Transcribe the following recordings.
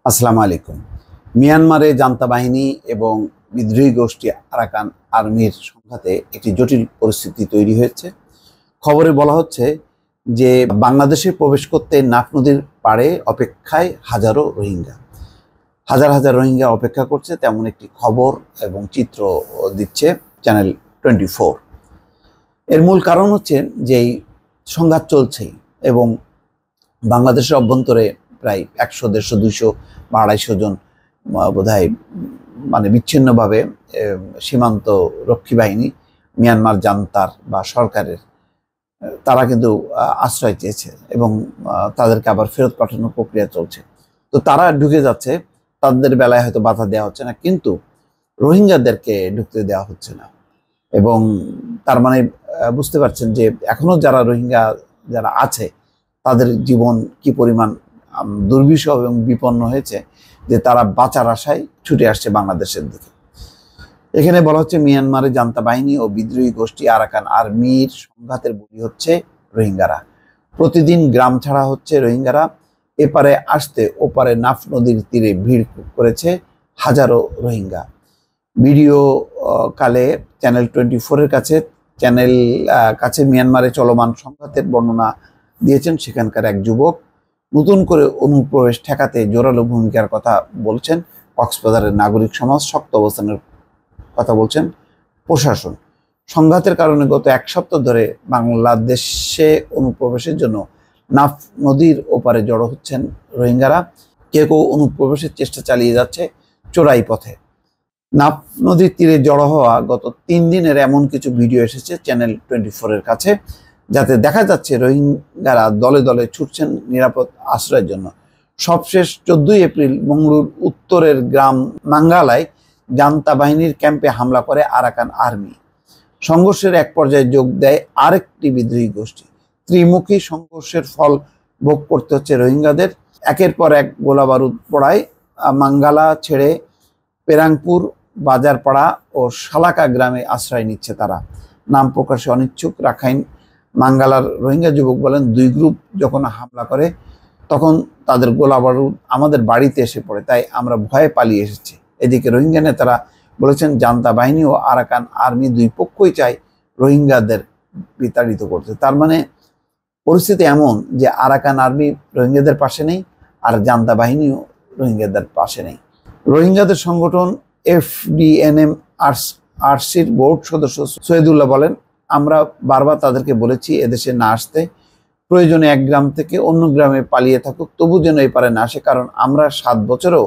আসসালামু আলাইকুম। মিয়ানমারে জান্তা বাহিনী এবং বিদ্রোহী গোষ্ঠী আরাকান আর্মির সংঘাতে একটি জটিল পরিস্থিতি তৈরি হয়েছে। খবরে বলা হচ্ছে যে বাংলাদেশে প্রবেশ করতে নাফ নদীর পাড়ে অপেক্ষায় হাজারো রোহিঙ্গা, হাজার হাজার রোহিঙ্গা অপেক্ষা করছে, তেমন একটি খবর এবং চিত্র দিচ্ছে চ্যানেল 24। এর মূল কারণ হচ্ছে যে এই সংঘাত চলছেই এবং বাংলাদেশের অভ্যন্তরে প্রায় 100, 150, 200 বা 250 জন বোধহয় বিচ্ছিন্নভাবে সীমান্ত রক্ষী বাহিনী, মিয়ানমার জান্তার বা সরকারের, তারা কিন্তু আশ্রয় চেয়েছে এবং তাদেরকে আবার ফেরত পাঠানোর প্রক্রিয়া চলছে। তো তারা ঢুকে যাচ্ছে, তাদের বেলায় হয়তো বাধা দেওয়া হচ্ছে না, কিন্তু রোহিঙ্গাদেরকে ঢুকতে দেওয়া হচ্ছে না। এবং তার মানে বুঝতে পারছেন যে এখনো যারা রোহিঙ্গা যারা আছে তাদের জীবন কি পরিমাণ দুর্বিষহ এবং বিপন্ন হয়েছে, যে তারা বাঁচার আশায় ছুটে আসছে বাংলাদেশের দিকে। এখানে বলা হচ্ছে মিয়ানমারে জান্তা বাহিনী ও বিদ্রোহী গোষ্ঠী আরাকান আর্মির সংঘাতের বলি হচ্ছে রোহিঙ্গারা। প্রতিদিন গ্রাম ছাড়া হচ্ছে রোহিঙ্গারা। এপারে আসতে ওপারে নাফ নদীর তীরে ভিড় করেছে হাজারো রোহিঙ্গা। ভিডিও কালে চ্যানেল 24-এর কাছে মিয়ানমারে চলমান সংঘাতের বর্ণনা দিয়েছেন সেখানকার এক যুবক। নতুন করে অনুপ্রবেশ ঠেকাতে জোরালো ভূমিকার কথা বলছেন কক্সবাজারের নাগরিক সমাজ, শক্ত অবস্থানের কথা বলছেন প্রশাসন। সংঘাতের কারণে গত 1 সপ্তাহ ধরে বাংলাদেশে অনুপ্রবেশের জন্য নাফ নদীর ওপারে জড়ো হচ্ছেন রোহিঙ্গারা। কেউ কেউ অনুপ্রবেশের চেষ্টা চালিয়ে যাচ্ছে চোরাই পথে। নাফ নদীর তীরে জড়ো হওয়া গত 3 দিনের এমন কিছু ভিডিও এসেছে চ্যানেল 24-এর কাছে, যাতে দেখা যাচ্ছে রোহিঙ্গারা দলে দলে ছুটছেন নিরাপদ আশ্রয়ের জন্য। সবশেষ 14 এপ্রিল মংলুর উত্তরের গ্রাম মাঙ্গালায় জান্তা বাহিনীর ক্যাম্পে হামলা করে আরাকান আর্মি। সংঘর্ষের এক পর্যায়ে যোগ দেয় আরেকটি বিদ্রোহী গোষ্ঠী। ত্রিমুখী সংঘর্ষের ফল ভোগ করতে হচ্ছে রোহিঙ্গাদের। একের পর এক গোলাবারুদ পড়ায় মাঙ্গালা ছেড়ে পেরাংপুর, বাজারপাড়া ও শালাকা গ্রামে আশ্রয় নিচ্ছে তারা। নাম প্রকাশে অনিচ্ছুক রাখাইন মাঙ্গালার রোহিঙ্গা যুবক বলেন, 2 গ্রুপ যখন হামলা করে তখন তাদের গোলাবারুদ আমাদের বাড়িতে এসে পড়ে, তাই আমরা ভয়ে পালিয়ে এসেছি। এদিকে রোহিঙ্গা নেতারা বলেছেন জান্তা বাহিনী ও আরাকান আর্মি 2 পক্ষই চায় রোহিঙ্গাদের বিতাড়িত করতে। তার মানে পরিস্থিতি এমন যে আরাকান আর্মি রোহিঙ্গাদের পাশে নেই, আর জান্তা বাহিনীও রোহিঙ্গাদের পাশে নেই। রোহিঙ্গাদের সংগঠন FDNM আরসির বোর্ড সদস্য সৈয়দুল্লাহ বলেন, আমরা বারবার তাদেরকে বলেছি এদেশে না আসতে, প্রয়োজনে এক গ্রাম থেকে অন্য গ্রামে পালিয়ে থাকুক, তবু যেন এপারে না আসে, কারণ আমরা 7 বছরও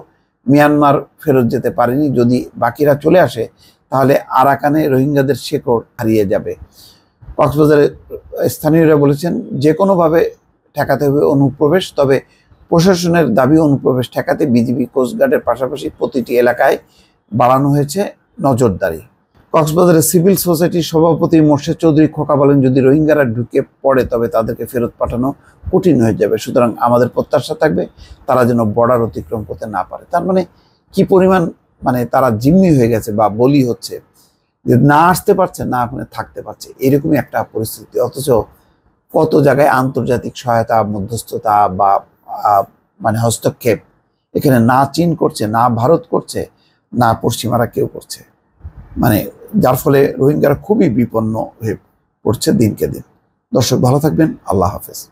মিয়ানমার ফেরত যেতে পারিনি। যদি বাকিরা চলে আসে তাহলে আরাকানে রোহিঙ্গাদের শেকড় হারিয়ে যাবে। কক্সবাজারের স্থানীয়রা বলেছেন যে কোনোভাবে ঠেকাতে হবে অনুপ্রবেশ, তবে প্রশাসনের দাবি অনুপ্রবেশ ঠেকাতে বিজিবি, কোস্টগার্ডের পাশাপাশি প্রতিটি এলাকায় বাড়ানো হয়েছে নজরদারি। কক্সবাজারের সিভিল সোসাইটির সভাপতি মোর্শেদ চৌধুরী খোকা বলেন, যদি রোহিঙ্গারা ঢুকে পড়ে তবে তাদেরকে ফেরত পাঠানো কঠিন হয়ে যাবে, সুতরাং আমাদের প্রত্যাশা থাকবে তারা যেন বর্ডার অতিক্রম করতে না পারে। তার মানে কি পরিমাণ তারা জিম্মি হয়ে গেছে বা বলি হচ্ছে, যে না আসতে পারছে না ওখানে থাকতে পারছে, এরকমই একটা পরিস্থিতি। অথচ কত জায়গায় আন্তর্জাতিক সহায়তা, মধ্যস্থতা বা হস্তক্ষেপ এখানে না চীন করছে, না ভারত করছে, না পশ্চিমারা কেউ করছে, যার ফলে রোহিঙ্গারা খুবই বিপন্ন হয়ে পড়ছে দিনকে দিন। দর্শক ভালো থাকবেন, আল্লাহ হাফেজ।